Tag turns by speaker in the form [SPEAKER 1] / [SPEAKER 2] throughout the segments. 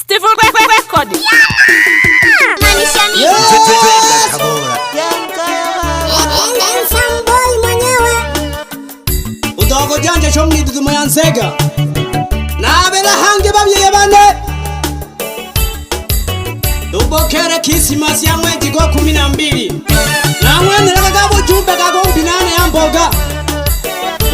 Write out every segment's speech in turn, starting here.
[SPEAKER 1] Steve record.
[SPEAKER 2] Udogo janja shomni dudu ya Nzega na bela hange babye bane Dubokere Christmas ya mwezi go 12 na mwene kagabo jumbe kagombi nane ya mboga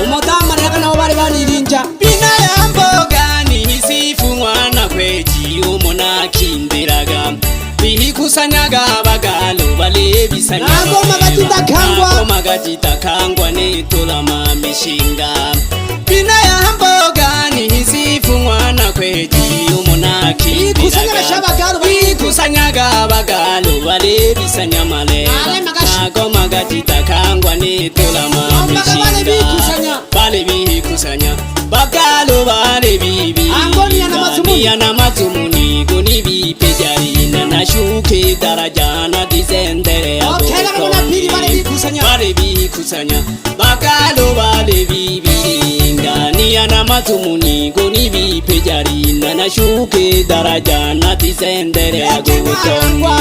[SPEAKER 2] umodama reka nabo bari banirinja bina ya mboga ni sifu mwana kweji umona kindiraga bihikusanyaga abagalo balebisanya ngoma gatita kangwa netola mamishinga bina ya mboga ni sifu mwana kweji umona kindiraga bihikusanyaga abagalo balebisanya malega ngoma gatita kangwa netola mamishinga bale bihikusanya bagalo bale bibi angoni na matumuni goni bipejari na shuke darajana dizendere bale bihikusanya bagalo bale bibi ngani na matumuni goni bipejari na shuke darajana dizendere agutongwa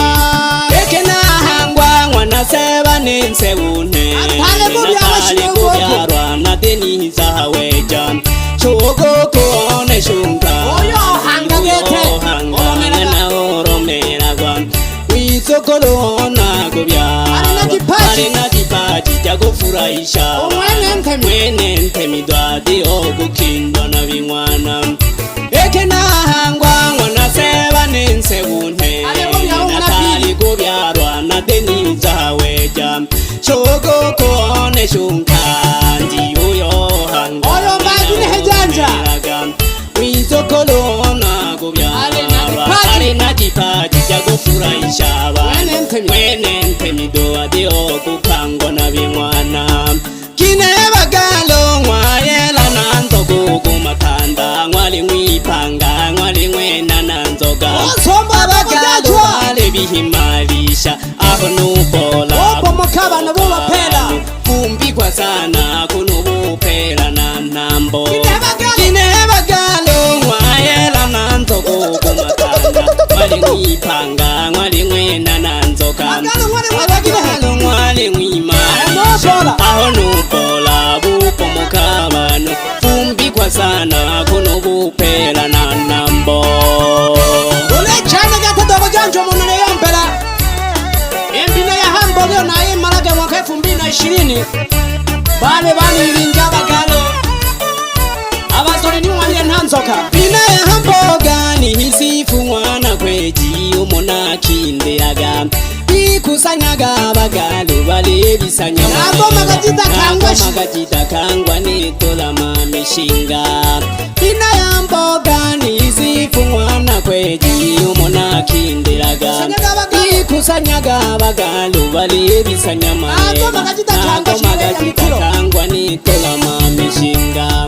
[SPEAKER 2] ekena hangwa mwana seba nensebune natale kubyarwa na deni zaweja chogo kone shunga oyo hanga gete omena na oromera gwa wisokolona kubyarwa ari na dipaji jagofurahisha mwene ntemi dwadi ogukindwa na bimwana ekena hangwa mwana seba nensebune natale kubyarwa na deni zaweja chogo kone shunga ndi uyo hanga oyo magine hejanja wizokolona kubyarwa ari na dipaji jagofurahisha mwene ntemi doade okukangwa na bimwana kine bagalo mwayela nanzogo kumakanda mwali mwipanga mwali mwena nanzoga abagalo bale bihimalisha aho nubola obo mukaba nabo bapera kumbikwa sana kuno bupera na nambo kine bagalo mwayela nanzogo kumakanda mwali mwipanga mwali mwena nanzoga abagalo mwali mwimalisha aho nubola bupo mukaba no kumbikwa sana kuno bupera na nambo ule chana gatodogo janjo munone yompera embina ya hambogo na imarage mwaka 2020 bale banirinja bagalo abasore ni mwanye ntanzoka bina ya hamboga ni hisifu mwana kweji umona kindiraga bikusanyaga bagalo balebisanya ngoma gatita kangwa netola mamishinga bina ya mboga ni hisifu mwana kweji umona kindiraga bikusanyaga bagalo balebisanya ngoma gatita kangwa netola mamishinga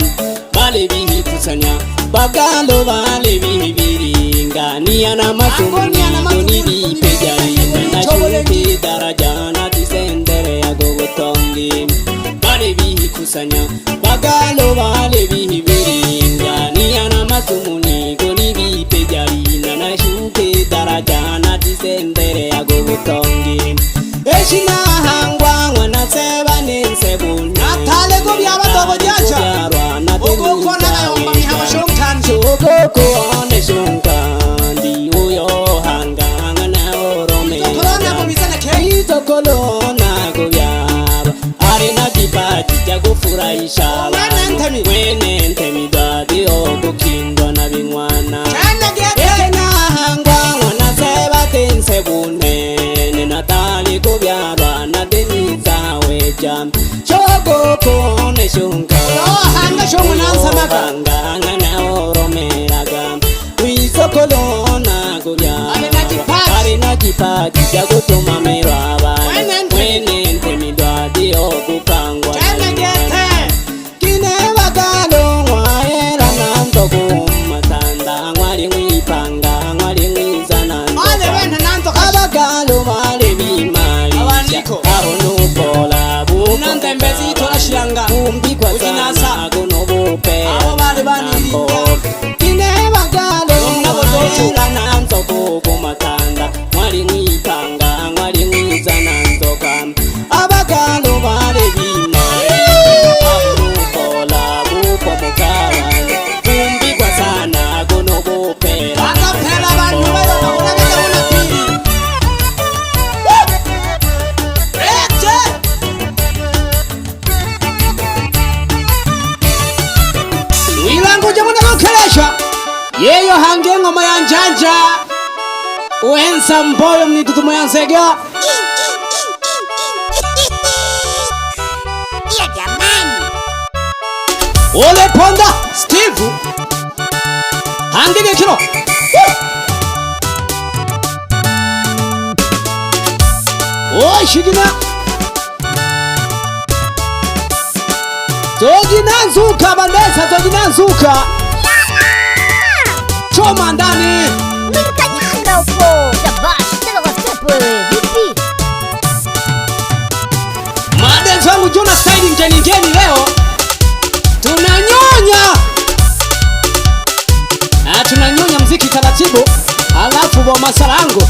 [SPEAKER 2] bale bihikusanya bagalo bale bihibiringa niyana matumuni goni bipejari na shuke darajana disendere agogotongi bale bihikusanya bagalo bale bihibiringa niyana matumuni goni bipejari na shuke darajana disendere agogotongi eshina hangwa mwana seba nensebune natale go byabadogo jacha ukukona ayomba mihawa shonkanjo ukukone shonkandi uyo hanganga na orome kolona kumizana kei kolona kubyaba ari na dipati jagufurahisha mwene ntemi dadi ogukindwa na bimwana ekena hangwa mwana seba tensebune natali kubyaba na deni zaweja chogo kone shunga hanga shongo nansamaga hanga na oromeraga wisokolona kubyaba ari na dipati jagutuma meraba mwene ntemi dwadi okukangwa kine bagalo mwayela nanzogo matanda mwali mwipanga mwali mwizana abagalo bale bimalisha aho nubola bunantembezi torashiranga kumbikwa sana kuno bupe abo bale baniringa kine bagalo mwayela Uhensa mboyo mnitutu Moyansega.
[SPEAKER 1] Ya jamani.
[SPEAKER 2] Ole Ponda Steve Hangige kilo. Oh shigina Togina nzuka bandesa togina nzuka Choma ndani
[SPEAKER 1] Mkanyanga huko. Shabash, tena kwa step wewe. Vipi?
[SPEAKER 2] Madenzo wangu Jonas Style ngeni leo tunanyonya. Tunanyonya mziki taratibu. Alafu bo masalango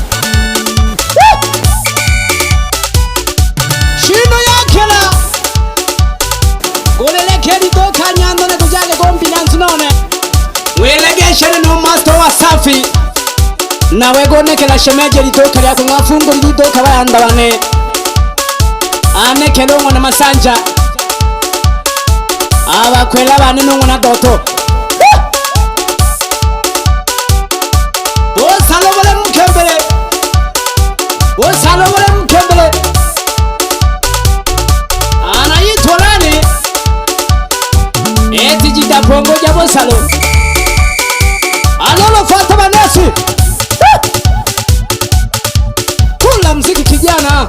[SPEAKER 2] Shino yakela Golelekeli doka nyandone kujage gombi nantunone Welegeshere no master wa safi Nawe gonekela shemeje litoka lyako ngafungo lidoka bayanda bane Anekelo ngona masanja Abakwela bane ngona doto Osalobole mkembele Osalobole mkembele Anaitwa nani? Eti jita pongo jabo salo Alolo fata banesi Kula mziki kijana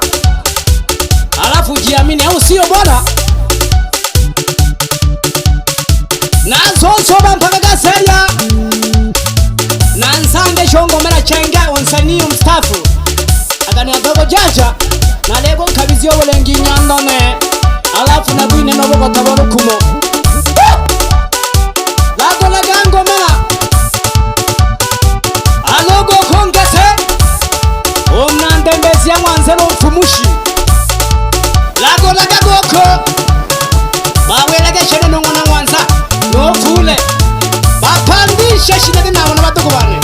[SPEAKER 2] Alafu jiamini au sio bwana Nazo soba mpaka gaseria Nansange shongo mera chenga onsaniyo mstafu Agani adogo jaja Na lego nkabizio walengi nyandone Alafu nabwine noboko taboru kumo Lago lagango mera Alogo kongese Omnandembezi ya mwanzelo mfumushi Lago lagagoko Bawelege shene nongona mwanza Nofule Bapandisha shidade na wana batoko bane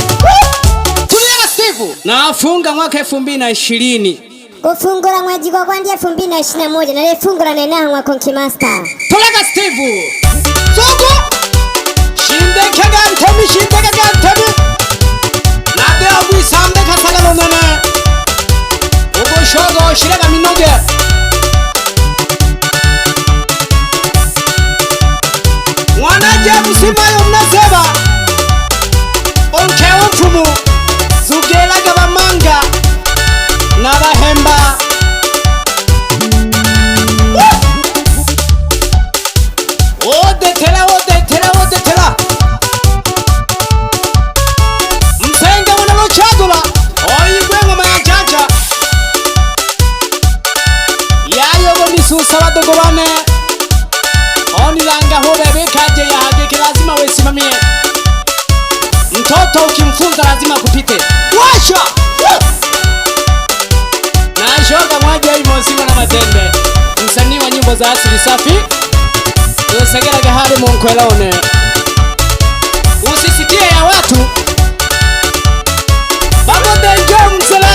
[SPEAKER 2] Tuliega Steve Na afunga mwaka 2020
[SPEAKER 1] Kufungura mwezi kwa kwandi 2021 na lefungura nenangwa Konki Master.
[SPEAKER 2] Tuliega Steve Soko Shindeke gantemi Nade abu sambe kasagalo nene Ugo shogo shirega minoge Wanaje musimayo mnaseba Onke onfumu Zugela gaba manga Nabahemba Odetela Msenga mwana chagula Oyigwengo mayajaja Yayogo nisusa wadogo bane Onilanga hobe bekaje ya hageke lazima wesimamie Mtoto ukimfunza lazima kupite Washa! Na shoga mwaje imosingo na matembe Msanii wa nyimbo za asili safi Usegera gahari monkwelone Usisikie ya watu Babo denjo msela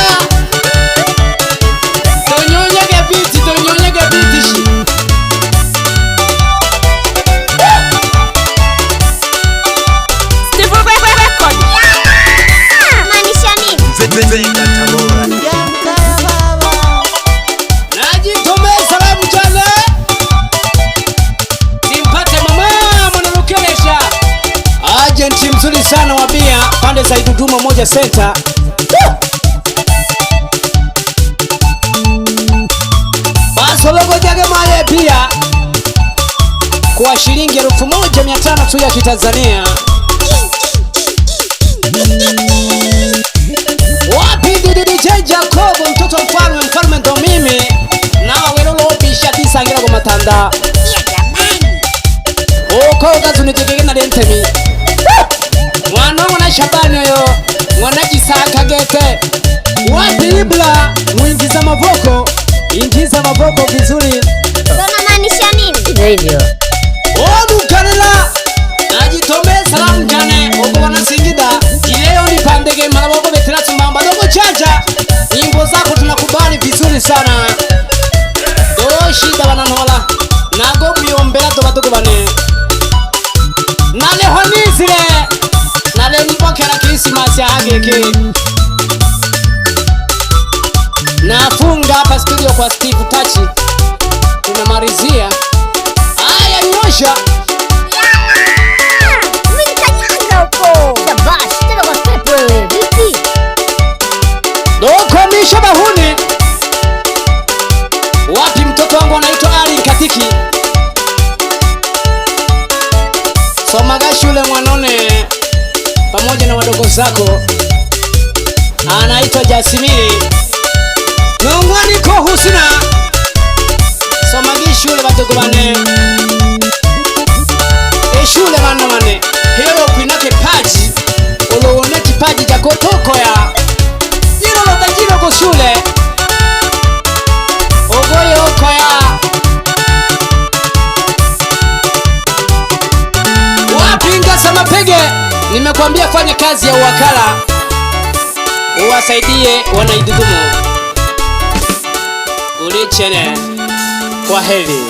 [SPEAKER 2] Tonyonyege biti shi
[SPEAKER 1] Steve Record. Maanisha nini?
[SPEAKER 2] Najitome salamu jane Simpate mama mwanalukelesha Agenti mzuri sana wabia Pande za Iduduma moja center Basologo jage maye pia Kwa shilingi 1500 tu ya kitanzania Wapi DJ Jacob mtoto mfalme ndo mimi Na wawelolo bisha tisangira kwa matanda
[SPEAKER 1] Ya jamani.
[SPEAKER 2] Oko gazunitegege na dentemi Mwana mwana Shabani yo Mwana Jisaka gete Wapi Ibla Mwingiza mavoko Ingiza mavoko vizuri
[SPEAKER 1] Sona maanisha nini? Hivyo.
[SPEAKER 2] Odu kanela Najitome salamu jane Oko wana Singida Ileo ni pandege maraboko veteratu mbamba Dogo chacha Nyimbo zako tunakubali vizuri sana Doo shida wananola Nago miombela toba dogo bane Nale honizile Nale nipokera Christmas ya ageke Nafunga hapa studio kwa Steve Tachi. Tunamalizia. Aya, nyosha. Doko misha bahuni. Wapi mtoto wangu anaitwa Ali Katiki? Somaga shule Mwanone pamoja na wadogo zako. Anaitwa Jasmine. Nungwani ko Husna. Somagi shule wadogo bane. Shule bana mane. Hiyo kuinake paji. Uloone kipaji jako toko ya. Jino lo tajiro ko shule. Ogoyo koya. Wapinga sama pege. Nimekuambia fanya kazi ya uwakala. Uwasaidie wanaidudumu. Ulichene. Kwa heri.